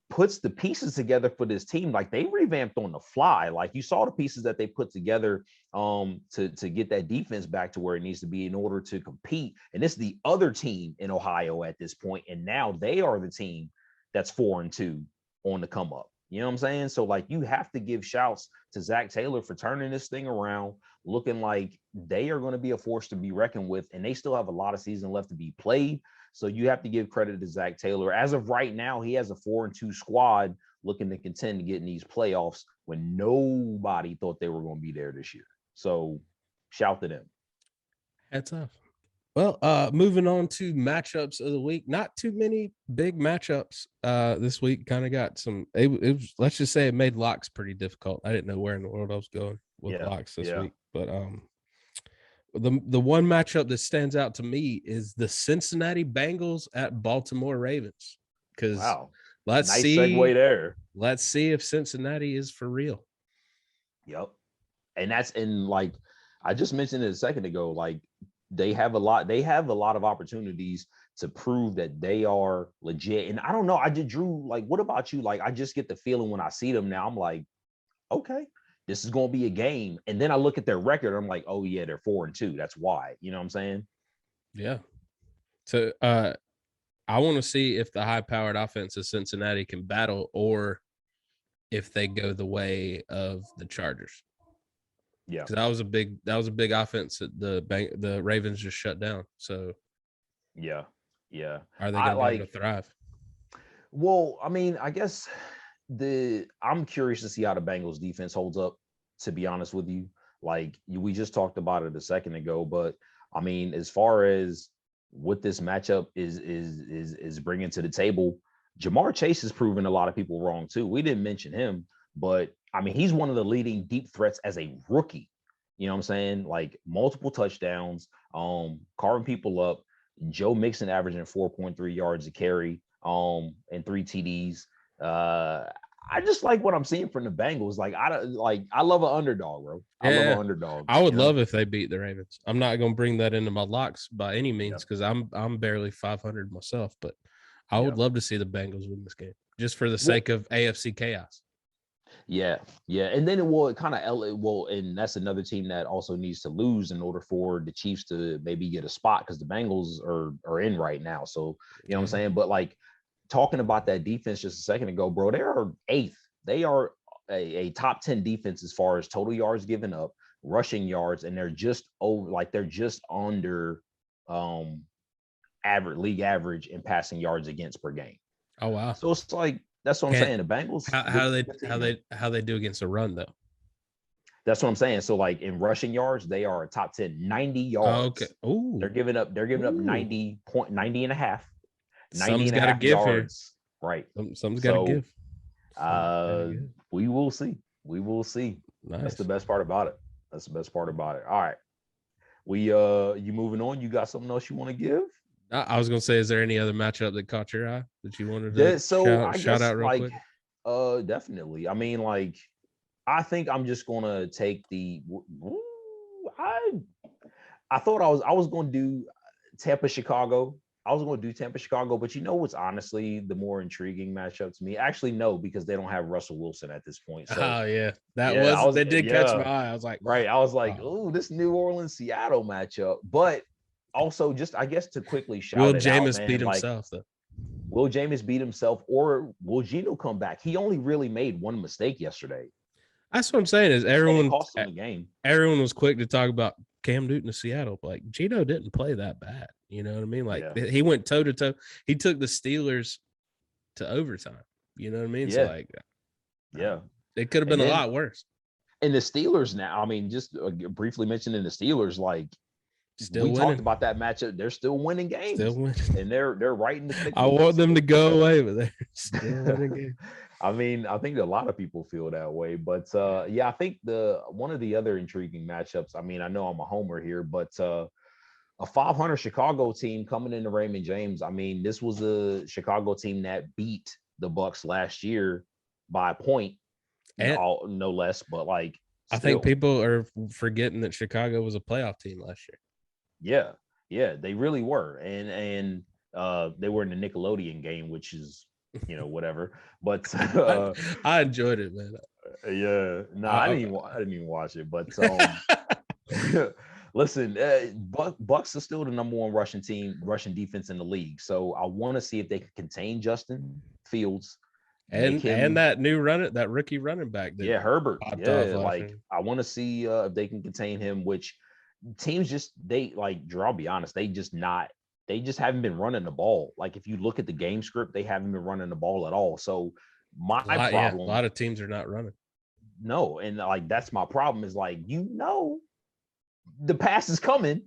puts the pieces together for this team. Like they revamped on the fly. Like you saw the pieces that they put together to get that defense back to where it needs to be in order to compete. And it's the other team in Ohio at this point. And now they are the team that's 4-2 on the come up. You know what I'm saying? So like you have to give shouts to Zach Taylor for turning this thing around, looking like they are going to be a force to be reckoned with, and they still have a lot of season left to be played. So you have to give credit to Zach Taylor. As of right now, he has a 4-2 squad looking to contend to get in these playoffs when nobody thought they were going to be there this year. So shout to them. Hats off. Well, moving on to matchups of the week. Not too many big matchups this week. Kind of got some. It was, let's just say it made locks pretty difficult. I didn't know where in the world I was going with locks this week. But the one matchup that stands out to me is the Cincinnati Bengals at Baltimore Ravens. Because let's see. Segue there. Let's see if Cincinnati is for real. Yep, and that's like I just mentioned it a second ago. Like. They have a lot of opportunities to prove that they are legit. And I don't know. I just Drew, like, what about you? Like, I just get the feeling when I see them now, I'm like, okay, this is going to be a game. And then I look at their record. I'm like, oh yeah, they're 4-2. That's why, you know what I'm saying? Yeah. So I want to see if the high powered offense of Cincinnati can battle or if they go the way of the Chargers. Yeah, because that was a big offense that the Ravens just shut down. So, yeah, are they going to thrive? Well, I mean, I guess I'm curious to see how the Bengals defense holds up. To be honest with you, Like we just talked about it a second ago, but I mean, as far as what this matchup is bringing to the table, Jamar Chase has proven a lot of people wrong too. We didn't mention him, but I mean, he's one of the leading deep threats as a rookie. You know what I'm saying? Like multiple touchdowns, carving people up. Joe Mixon averaging 4.3 yards a carry, and 3 TDs. I just like what I'm seeing from the Bengals. I love an underdog, bro. I love an underdog. I would love if they beat the Ravens. I'm not going to bring that into my locks by any means because I'm barely 500 myself, but I would love to see the Bengals win this game just for the sake of AFC chaos. Yeah. And then and that's another team that also needs to lose in order for the Chiefs to maybe get a spot because the Bengals are in right now. So, you know what I'm saying? But like talking about that defense just a second ago, bro, they are 8th. They are a top 10 defense as far as total yards given up, rushing yards, and they're just under league average in passing yards against per game. Oh wow. So it's like that's what I'm saying. The Bengals. How they do against the run though? That's what I'm saying. So like in rushing yards, they are a top 10, 90 yards. Oh, okay. Ooh. They're giving up 90 and a half. 90 Something's and a half yards. Here. Right. Something's got to give. We will see. Nice. That's the best part about it. All right. You moving on? You got something else you want to give? I was gonna say, is there any other matchup that caught your eye that you wanted to shout out real quick? Definitely. I mean, like, I think I'm just gonna take the. I thought I was gonna do Tampa Chicago. But you know what's honestly the more intriguing matchup to me? Actually, no, because they don't have Russell Wilson at this point. So, that did catch my eye. I was like, right. I was like, oh, this New Orleans Seattle matchup. But also, just I guess to quickly shout Will it Jameis out, beat himself though? Will Jameis beat himself, or will Geno come back? He only really made one mistake yesterday. That's what I'm saying. Is everyone cost him the game? Everyone was quick to talk about Cam Newton to Seattle. Like Geno didn't play that bad. You know what I mean? Like he went toe to toe. He took the Steelers to overtime. You know what I mean? Yeah. So like, it could have been a lot worse. And the Steelers now, I mean, just briefly mentioning the Steelers, like still we winning. Talked about that matchup. They're still winning games. And they're right in the thick. I want them to go away, but they're still winning games. I mean, I think a lot of people feel that way, but I think one of the other intriguing matchups. I mean, I know I'm a homer here, but a 500 Chicago team coming into Raymond James. I mean, this was a Chicago team that beat the Bucs last year by a point, no less. But like, I think people are forgetting that Chicago was a playoff team last year. Yeah, they really were, and they were in the Nickelodeon game, which is whatever. But I enjoyed it, man. I didn't even watch it, but listen, Bucs are still the number one rushing defense in the league. So I want to see if they can contain Justin Fields and that rookie running back. Herbert. I want to see if they can contain him. Which teams Drew, I'll be honest, they just haven't been running the ball. Like if you look at the game script, they haven't been running the ball at all. So my problem, a lot of teams are not running. No, and like that's my problem is like the pass is coming,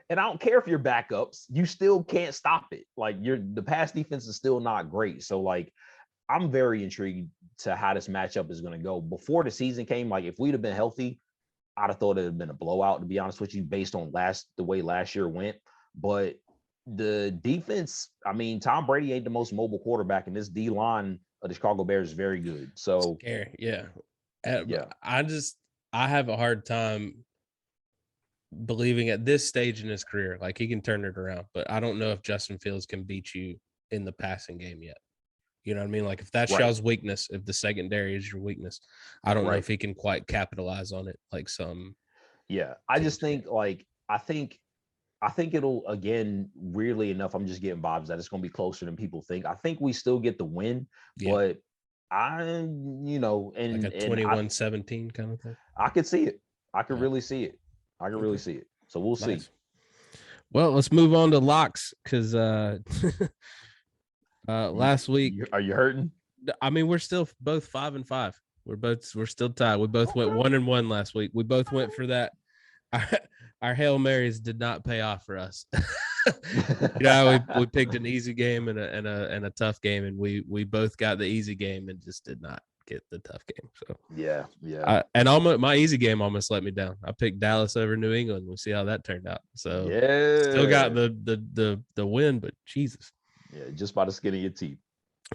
and I don't care if you're backups, you still can't stop it. Like the pass defense is still not great. So like I'm very intrigued to how this matchup is going to go. Before the season came, like if we'd have been healthy, I'd have thought it'd have been a blowout, to be honest with you, based on the way last year went. But the defense, I mean, Tom Brady ain't the most mobile quarterback, and this D line of the Chicago Bears is very good. So I have a hard time believing at this stage in his career, like he can turn it around, but I don't know if Justin Fields can beat you in the passing game yet. You know what I mean? Like if that's Shaw's weakness, if the secondary is your weakness, I don't know if he can quite capitalize on it like some. Yeah, I just think I think it'll, again, weirdly enough, I'm just getting vibes that it's going to be closer than people think. I think we still get the win, but and like a 21-17 kind of thing. I could see it. I could really see it. Really see it. So we'll see. Well, let's move on to locks because last week. Are you hurting? I mean, we're still both 5-5. We're still tied. We both went 1-1 last week. We both went for that. Our Hail Marys did not pay off for us. We picked an easy game and a tough game, and we both got the easy game and just did not get the tough game. So yeah. And almost my easy game almost let me down. I picked Dallas over New England. We'll see how that turned out. So still got the win, but Jesus. Yeah, just by the skin of your teeth.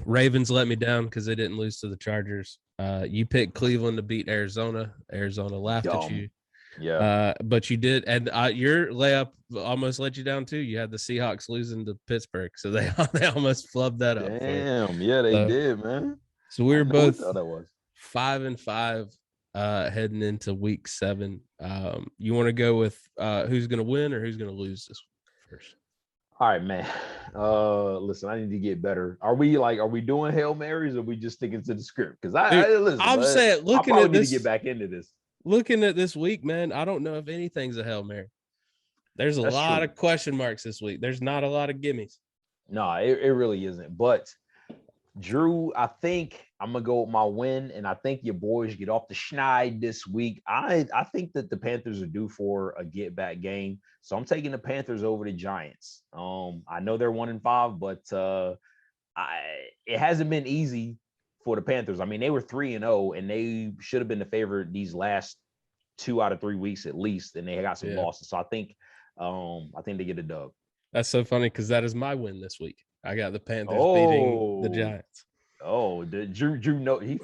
Ravens let me down because they didn't lose to the Chargers. You picked Cleveland to beat Arizona. Arizona laughed at you. Yeah. But you did, and your layup almost let you down too. You had the Seahawks losing to Pittsburgh, so they almost flubbed that up. Damn, yeah, they did, man. So we were both 5-5 heading into week 7. You want to go with who's going to win or who's going to lose this first? All right, man. Listen, I need to get better. Are we doing Hail Marys or are we just sticking to the script? Because I'm saying, looking at this, need to get back into this. Looking at this week, man, I don't know if anything's a Hail Mary. There's a lot of question marks this week. There's not a lot of gimmies. No, it really isn't. But Drew, I think I'm gonna go with my win, and I think your boys get off the schneid this week. I think that the Panthers are due for a get back game, so I'm taking the Panthers over the Giants. I know they're 1-5, but it hasn't been easy for the Panthers. I mean, they were 3-0, and they should have been the favorite these last 2 out of 3 weeks at least, and they got some losses. So I think they get a dub. That's so funny because that is my win this week. I got the Panthers beating the Giants. Drew know he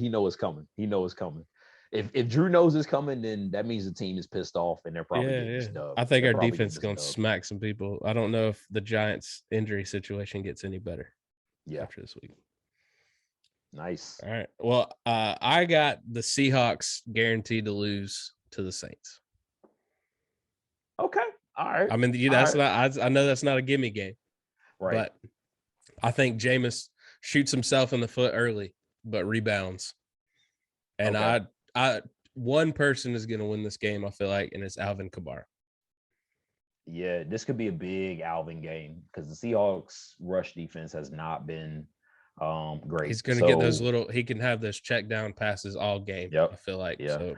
knows it's coming. He knows it's coming. If Drew knows it's coming, then that means the team is pissed off and they're probably getting this dub. I think our defense is going to smack some people. I don't know if the Giants' injury situation gets any better. After this week. Nice. All right. Well, I got the Seahawks guaranteed to lose to the Saints. Okay. All right. I mean, that's not. I know that's not a gimme game, right? But I think Jameis shoots himself in the foot early, but rebounds. And I one person is going to win this game. I feel like, and it's Alvin Kamara. Yeah, this could be a big Alvin game because the Seahawks rush defense has not been great. He's going to get those he can have those check down passes all game. I feel like. Yeah. So.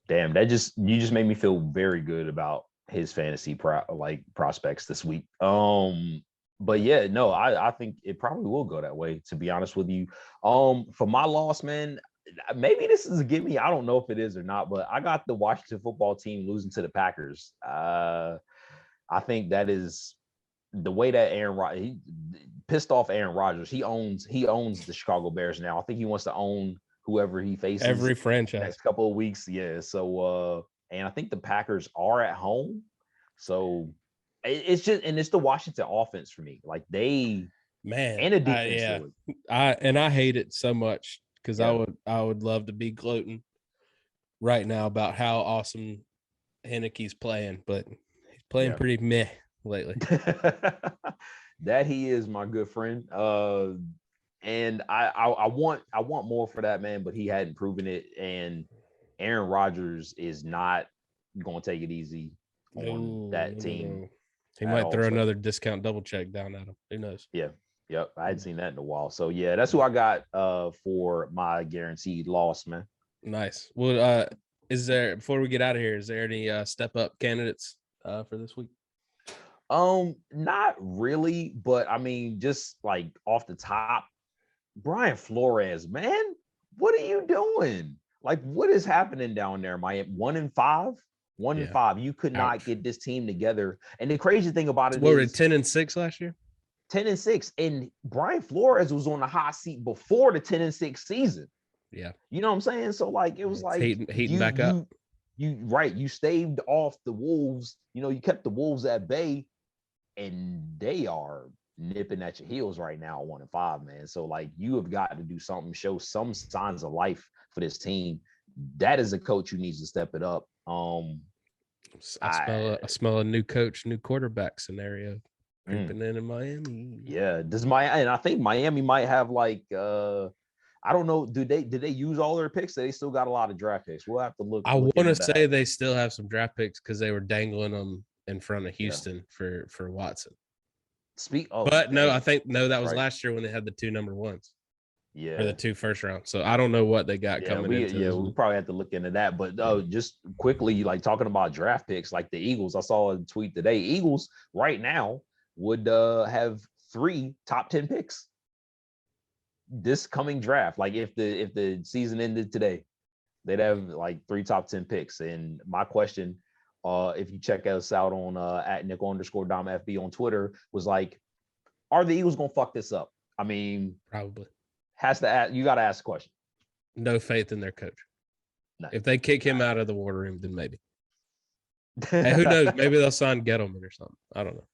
Damn, you just made me feel very good about his fantasy prospects this week. But yeah, no, I think it probably will go that way, to be honest with you. For my loss, man, maybe this is a gimme. I don't know if it is or not, but I got the Washington football team losing to the Packers. I think that is the way that he pissed off Aaron Rodgers. He owns the Chicago Bears now. I think he wants to own whoever he faces every franchise next couple of weeks. Yeah. So and I think the Packers are at home. So it's the Washington offense for me. Like and the defense. I hate it so much because I would love to be gloating right now about how awesome Heineke's playing, but he's playing pretty meh lately. That he is, my good friend. And I want more for that man, but he hadn't proven it. And Aaron Rodgers is not going to take it easy on that team. No. He might throw another discount double check down at him. Who knows? Yeah. Yep. I hadn't seen that in a while. So yeah, that's who I got for my guaranteed loss, man. Nice. Well, before we get out of here, is there any step up candidates for this week? Not really, but I mean, just like off the top, Brian Flores, man, what are you doing? Like, what is happening down there? Miami 1-5. 1-5. You could not get this team together. And the crazy thing about it is, we 10-6 last year. 10-6, and Brian Flores was on the hot seat before the 10-6 season. Yeah, you know what I'm saying. So like, it was like heating back up. You staved off the Wolves. You know, you kept the Wolves at bay, and they are nipping at your heels right now, 1-5, man. So like, you have got to do something, show some signs of life for this team. That is a coach who needs to step it up. I smell a new coach, new quarterback scenario creeping in Miami. Yeah, and I think Miami might have like I don't know. Did they use all their picks? They still got a lot of draft picks. We'll have to look. I want to say they still have some draft picks because they were dangling them in front of Houston for Watson. No, I think that was last year when they had the 2 number ones. Yeah. For the 2 first rounds. So I don't know what they got coming into. Yeah, we probably have to look into that. But just quickly, like talking about draft picks, like the Eagles, I saw a tweet today. Eagles right now would have 3 top 10 picks this coming draft. Like if the season ended today, they'd have like 3 top 10 picks. And my question, if you check us out on at @Nickel_Dom FB on Twitter, was like, are the Eagles gonna fuck this up? I mean, probably. You got to ask the question. No faith in their coach. No. If they kick him out of the war room, then maybe. Hey, who knows? Maybe they'll sign Gettleman or something. I don't know.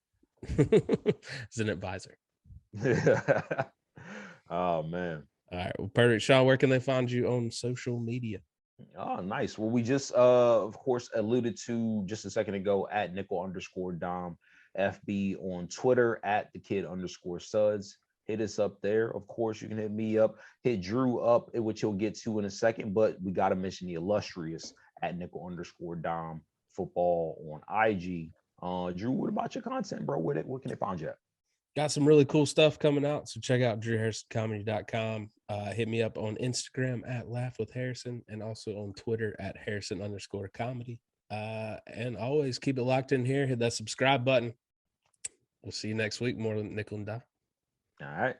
As an advisor. Oh, man. All right. Well, perfect. Shawn, where can they find you on social media? Oh, nice. Well, we just, of course, alluded to just a second ago at @Nickel_Dom FB on Twitter, at @TheKid_Suds. Hit us up there. Of course, you can hit me up, hit Drew up, which he'll get to in a second, but we got to mention the illustrious at @Nickel_Dom Football on IG. Drew, what about your content, bro? Where can they find you at? Got some really cool stuff coming out. So check out DrewHarrisonComedy.com. Hit me up on Instagram at LaughWithHarrison and also on Twitter at Harrison_comedy. And always keep it locked in here. Hit that subscribe button. We'll see you next week. More than Nickel and Dime. All right.